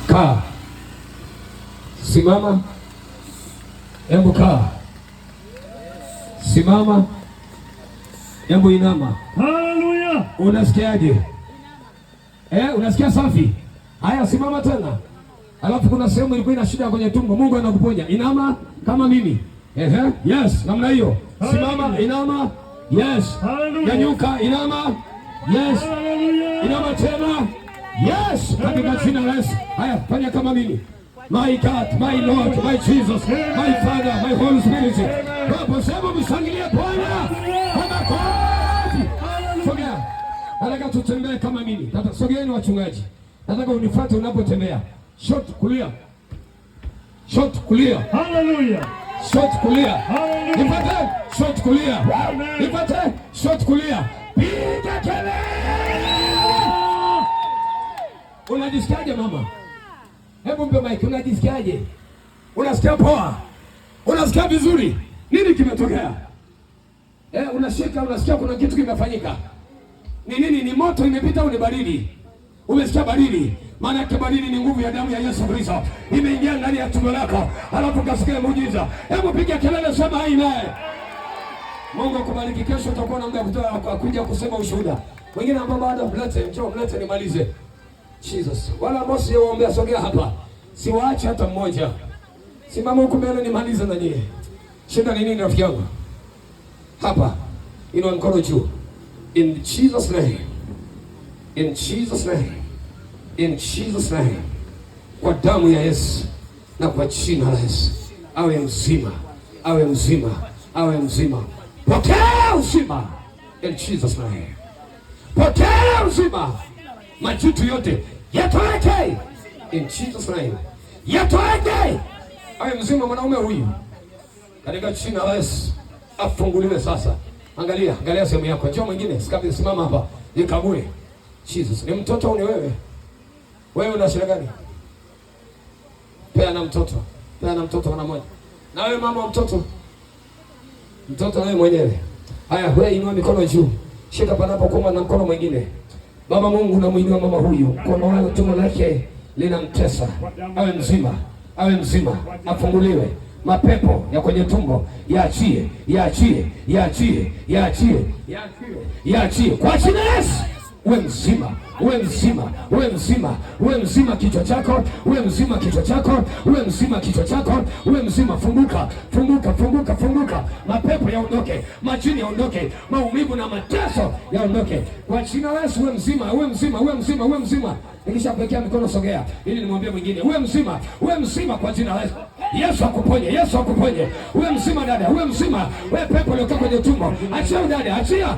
Kaa. Simama. Hebu kaa. Simama. Hebu inama. Haleluya. Unasikiaje? Unasikia safi? Haya, simama tena. Alafu kuna sehemu ilikuwa ina shida kwenye tumbo. Mungu anakuponya. Inama kama mimi. Yes, namna hiyo. Simama, inama. Yes. Nyanyuka, inama. Yes. Inama tena. Yes, katika jina la Yesu. Haya, fanya kama mimi. My God, my Lord, my Jesus, my Father, my Holy Spirit. Baba, sema mshangilie Bwana. Sogea. Nataka tutembee kama mimi. Sogeeni wachungaji. Nataka unifuate unapotembea. Short kulia. Short kulia. Hallelujah. Short kulia. Nipate short kulia. Nipate short kulia. Piga kelele. Unajisikiaje mama? Hebu mpe mic, unajisikiaje? Unasikia poa? Unasikia vizuri? Nini kimetokea? Unasikia kuna kitu kimefanyika. Ni nini? Ni moto imepita au ni baridi? Umesikia baridi? Maana yake baridi ni nguvu ya damu ya Yesu Kristo. Imeingia ndani ya tumbo lako. Alafu kasikia muujiza. Hebu piga kelele, sema hai naye. Mungu akubariki. Kesho utakuwa na muda kuja kusema ushuhuda. Wengine ambao bado mlete nimalize. Jesus. Wala ambao siwaombea, sogea hapa. Siwaache hata mmoja. Simama huko mbele nimalize na nyie. Shida ni nini rafiki yangu? Hapa. Inua mkono juu. In Jesus name. In Jesus name. In Jesus name. Kwa damu ya Yesu na kwa jina la Yesu. Awe mzima. Awe mzima. Awe mzima. Pokea uzima. In Jesus name. Pokea uzima. Majuto yote yatoeke. In Jesus name. Yatoeke. Awe mzima mwanaume huyu. Katika jina la Yesu. Afunguliwe sasa. Angalia sehemu yako. Njoo mwingine. Simama hapa. Nikague. Jesus. Ni mtoto au ni wewe? Wewe una shida gani? Peana mtoto mwana mmoja. Na wewe mama wa mtoto. Mtoto wewe mwenyewe. Haya, wewe inua mikono juu. Shika panapo kuuma na mkono mwingine. Baba Mungu, namuinua mama huyu. Mkono wake tumbo lake linamtesa. Awe mzima. Awe mzima. Afunguliwe. Mapepo ya kwenye tumbo yaachie. Kwa jina la Yesu. Uwe mzima, uwe mzima, uwe mzima, uwe mzima kichwa chako, uwe mzima kichwa chako, uwe mzima kichwa chako, uwe mzima. Funguka. Mapepo yaondoke, majini yaondoke, maumivu na mateso yaondoke. Kwa jina la Yesu, uwe mzima, uwe mzima, uwe mzima, uwe mzima. Nikishakuwekea mikono sogea ili nimwambie mwingine, uwe mzima kwa jina la Yesu. Yesu akuponye. Uwe mzima dada, uwe mzima. Wewe pepo uliokaa kwenye tumbo, achia dada, achia.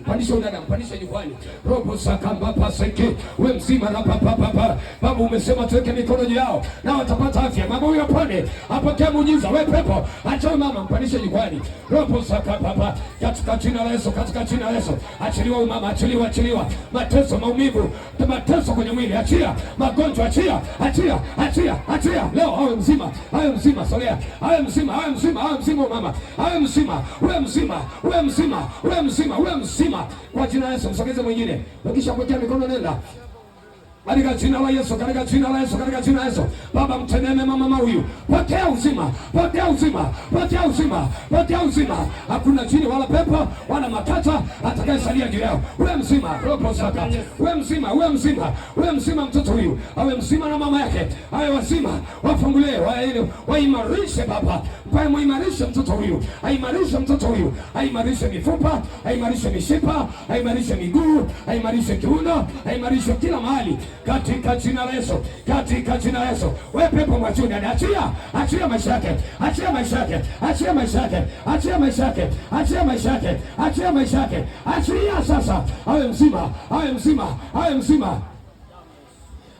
Pandisha dada, pandisha jukwani. Robo sakamba paseke. Uwe mzima na papa. Baba umesema tuweke mikono juu yao na watapata afya. Mama huyo apone, apokee muujiza. Wewe pepo, achia mama, mpandishe jukwani. Robo sakamba katika jina la Yesu, Achiliwa huyo mama, achiliwa. Mateso, maumivu, mateso kwenye mwili, achia. Magonjwa, achia. Leo awe mzima, sogea. Awe mzima mama. Awe mzima, uwe mzima. Kwa jina la Yesu, msogeze mwingine. Ukisha kuwekea mikono nenda. Katika jina la Yesu. Baba mtendee mama huyu. Pokea uzima. Hakuna jini wala pepo wala makata atakayesalia juu yao. Uwe mzima, roho saka. Uwe mzima mtoto huyu. Awe mzima na mama yake. Awe wazima. Wafungulie, waimarishe baba. Muimarishe mtoto huyu. Aimarishe mifupa, aimarishe mishipa, aimarishe miguu, aimarishe kiuno, aimarishe kila mahali. Katika jina la Yesu. Wewe pepo mwachuni, achia maisha yake. Achia sasa.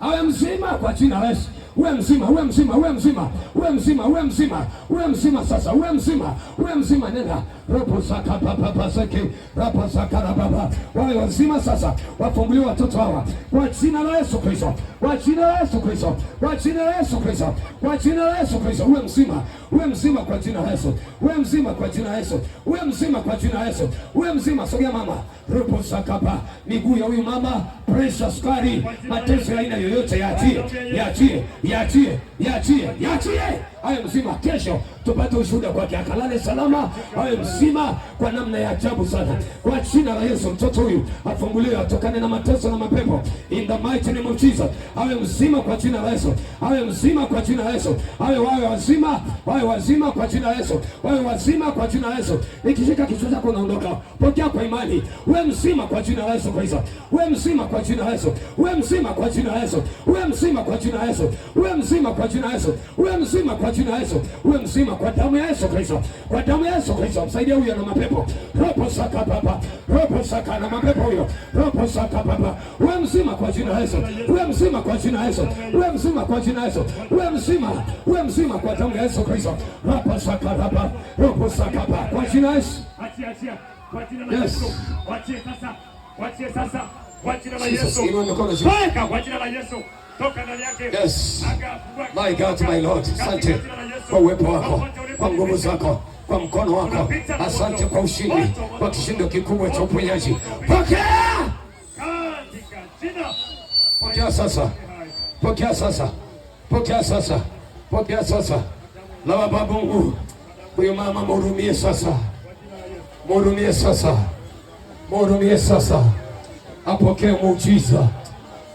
Awe mzima kwa jina la Yesu. uwe mzima, uwe mzima, uwe mzima, uwe mzima, uwe mzima, uwe mzima sasa, uwe mzima, uwe mzima. Nenda ropo saka papa sake rapa saka baba, wawe wazima sasa, wafunguliwe watoto hawa kwa jina la Yesu Kristo, kwa jina la Yesu Kristo, kwa jina la Yesu Kristo, kwa jina la Yesu Kristo. Uwe mzima, uwe mzima kwa jina la Yesu, uwe mzima kwa jina la Yesu, uwe mzima kwa jina la Yesu, uwe mzima. Sogea mama, ropo saka pa miguu ya huyu mama, pressure, sukari, mateso ya aina yoyote yaachie, yaachie, yaachie, yaachie, yaachie. Awe mzima, kesho tupate ushuhuda kwake, akalale salama, awe mzima kwa namna ya ajabu sana, kwa jina la Yesu. Mtoto huyu afunguliwe, atokane na mateso na mapepo, in the mighty name of Jesus. Awe mzima kwa jina la Yesu, awe mzima kwa jina la Yesu, wawe wazima, wawe wazima kwa jina la Yesu, wawe wazima kwa jina la Yesu. Nikishika kichwa chako naondoka, pokea kwa imani, uwe mzima kwa jina la Yesu Kristo, uwe mzima kwa jina la Yesu, uwe mzima kwa jina la Yesu, uwe mzima kwa jina la Yesu, uwe mzima kwa jina la Yesu, uwe mzima kwa jina la Yesu, uwe mzima kwa damu ya Yesu Kristo, kwa damu ya Yesu Kristo. Msaidia huyo na mapepo, ropo saka baba, ropo saka na mapepo huyo, ropo saka baba, uwe mzima kwa jina la Yesu, uwe mzima kwa jina la Yesu, uwe mzima kwa jina la Yesu, uwe mzima, uwe mzima kwa damu ya Yesu Kristo, ropo saka baba, ropo saka baba, kwa jina la Yesu. Achia kwa jina la Yesu, achia sasa, achia sasa kwa jina la Yesu, toka kwa jina la Yesu, toka ndani yake. Yes, my God, my Lord, asante kwa uwepo wako, kwa nguvu zako, kwa mkono wako. Asante kwa ushindi, kwa kishindo kikubwa cha uponyaji. Pokea katika jina, pokea sasa, pokea sasa, pokea sasa, pokea sasa. La Baba Mungu, huyo mama mhurumie sasa, mhurumie sasa, mhurumie sasa. Apokee muujiza,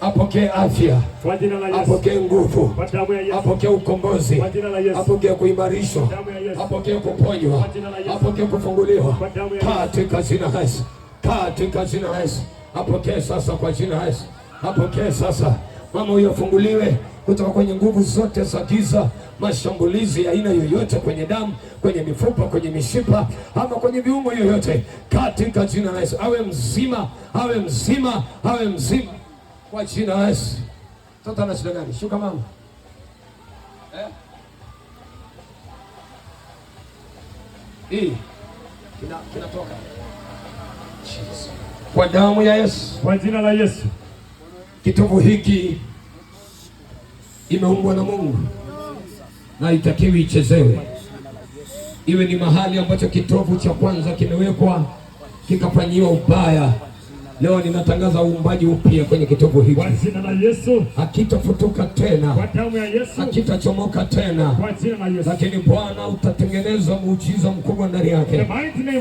apokee afya, apokee nguvu, apokee ukombozi, apokee kuimarishwa, apokee kuponywa, apokee kufunguliwa katika jina la Yesu, katika jina la Yesu. Apokee sasa kwa jina la Yesu, apokee sasa. Mama huyo afunguliwe kutoka kwenye nguvu zote za giza, mashambulizi ya aina yoyote kwenye damu, kwenye mifupa, kwenye mishipa ama kwenye viungo yoyote, katika jina la Yesu. Awe mzima, awe mzima, awe mzima kwa jina la Yesu. Mtoto ana shida gani? Shuka mama. Hii kinatoka kwa damu ya Yesu, kwa jina la Yesu. Kitovu hiki imeumbwa na Mungu na itakiwi ichezewe. Iwe ni mahali ambacho kitovu cha kwanza kimewekwa kikafanyiwa ubaya, leo ninatangaza uumbaji upya kwenye kitovu hiki kwa jina la Yesu. Hakitafutuka tena, kwa damu ya Yesu. Hakitachomoka tena, kwa jina la Yesu. Lakini Bwana utatengeneza muujiza mkubwa ndani yake,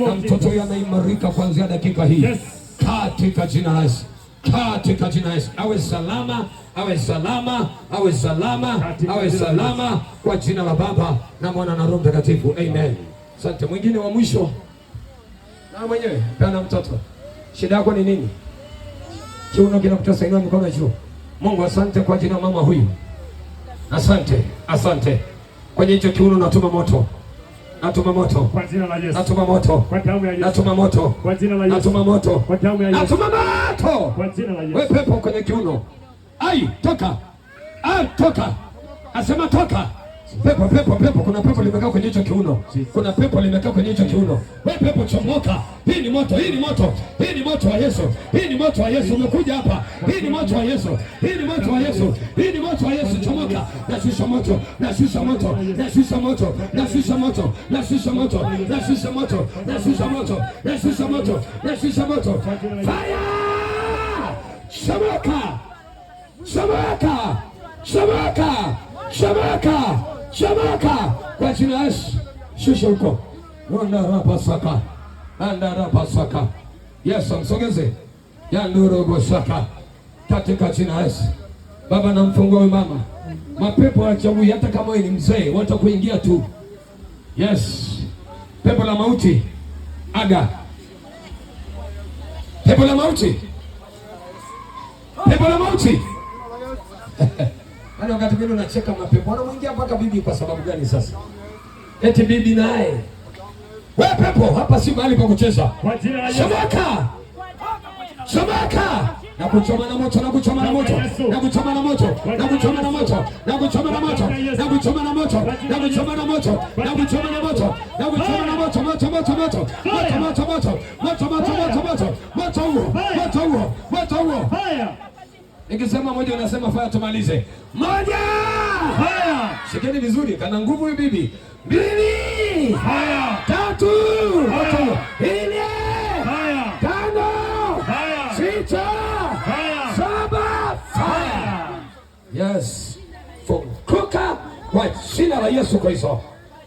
na mtoto huyu anaimarika kuanzia dakika hii. Yes. Katika jina la Yesu, katika jina la Yesu. Awe salama, awe salama, awe salama, awe salama kwa jina la Baba na Mwana na Roho Mtakatifu. Amen. Asante. Mwingine wa mwisho na mwenyewe kana mtoto, shida yako ni nini? Kiuno kinakutesa, inua mikono juu. Mungu, asante kwa jina mama huyu, asante, asante. Kwenye hicho kiuno natuma moto, natuma moto kwa jina la Yesu, natuma moto kwa damu ya Yesu, natuma moto kwa jina la Yesu, natuma moto kwa damu ya Yesu, natuma moto kwa jina la Yesu. Wewe pepo kwenye kiuno, ai toka, ai toka, asema toka. Pepo, pepo, pepo, kuna pepo limekaa kwenye hicho kiuno, kuna pepo limekaa kwenye hicho kiuno. Wewe pepo chomoka, hii ni moto, hii ni moto, hii ni moto wa Yesu, hii ni moto wa Yesu. Umekuja hapa, hii ni moto wa Yesu, hii ni moto wa Yesu, hii ni moto wa Yesu. Chomoka, nashusha moto, nashusha moto, nashusha moto, nashusha moto, nashusha moto, nashusha moto, nashusha moto, nashusha moto, nashusha moto. Fire! Chomoka, chomoka, chomoka, chomoka, chomoka kwa jina la Yesu. Shusha huko. Ndarapasaka, ndarapasaka. Yesu msogeze. Yandurogosaka katika jina la Yesu. Baba, namfungua huyu mama, mapepo ya chawi, hata kama wewe ni mzee watakuingia tu. Yes, pepo la mauti aga, pepo la mauti, pepo la mauti. Hadi wakati mwingine unacheka mapepo wanamwingia mpaka bibi. Kwa sababu gani sasa? Eti bibi naye, wewe pepo hapa si mahali pa kucheza. Kwa jina la Yesu. Chomoka, chomoka, na kuchoma na moto, na kuchoma na moto, na kuchoma na moto, na kuchoma na moto, na kuchoma na moto, na kuchoma na moto, na kuchoma na moto, na kuchoma na moto, na kuchoma na moto, moto moto moto, moto moto moto, moto moto moto moto, moto huo, moto huo, moto huo. Nikisema moja unasema fire, tumalize. Moja! Fire! Shikeni vizuri, kana nguvu huyu bibi. 2 fire! 3 moto. 4 fire! 5 fire! 6 fire! 7 fire! Yes. Funguka kwa jina la Yesu Kristo.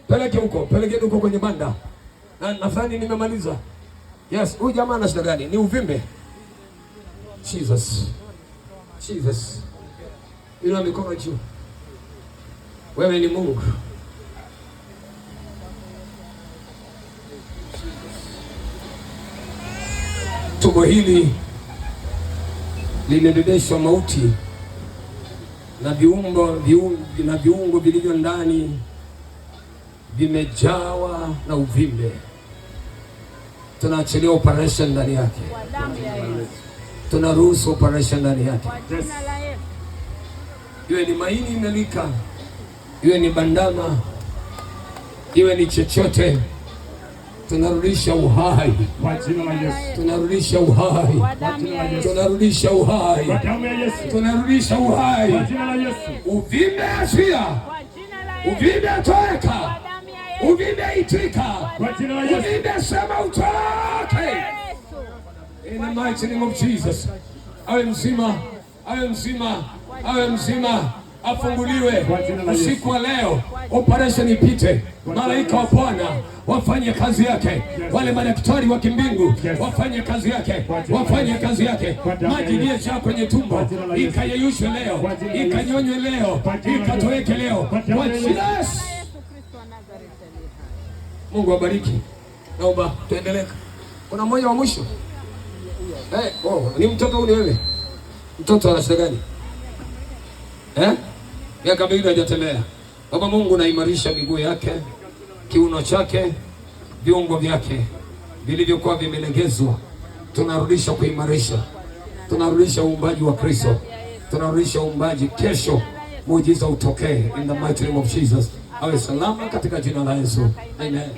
Peleke huko kwenye banda. Na nadhani nimemaliza. Yes, huyu jamaa ana shida gani? Ni uvimbe. Jesus. Inua mikono juu. Wewe ni Mungu. Tumbo hili limebebeshwa mauti na viungo vilivyo ndani vimejawa na uvimbe. Tunaachilia operation ndani yake. Tunaruhusu operation ndani yake. Iwe ni maini imelika, iwe ni bandama, iwe ni chochote, tunarudisha uhai kwa jina la Yesu. Tunarudisha uhai kwa jina la Yesu. Tunarudisha uhai kwa damu ya Yesu. Tunarudisha uhai kwa jina la Yesu. Uvimbe achia kwa jina la Yesu. Uvimbe toeka, uvimbe itika kwa jina la Yesu. Uvimbe sema utoke in the mighty name of Jesus. Awe mzima, awe mzima, awe mzima, afunguliwe usiku wa leo. Operation ipite, malaika wa Bwana wafanye kazi yake, wale madaktari wa kimbingu wafanye kazi yake, wafanye kazi yake. Maji iliyojaa kwenye tumbo ikayeyushwe leo, ikanyonywe leo, ikatoweke leo kwa jina la Yesu. Mungu abariki. Naomba tuendelee. Kuna mmoja wa mwisho. Ni mtoto huyu. Wewe mtoto ana shida gani? Miaka 2 hajatembea. Baba Mungu, naimarisha miguu yake, kiuno chake, viungo vyake vilivyokuwa vimelegezwa, tunarudisha kuimarisha. Tunarudisha uumbaji wa Kristo, tunarudisha uumbaji. Kesho muujiza utokee in the mighty name of Jesus. Awe salama katika jina la Yesu. Amen.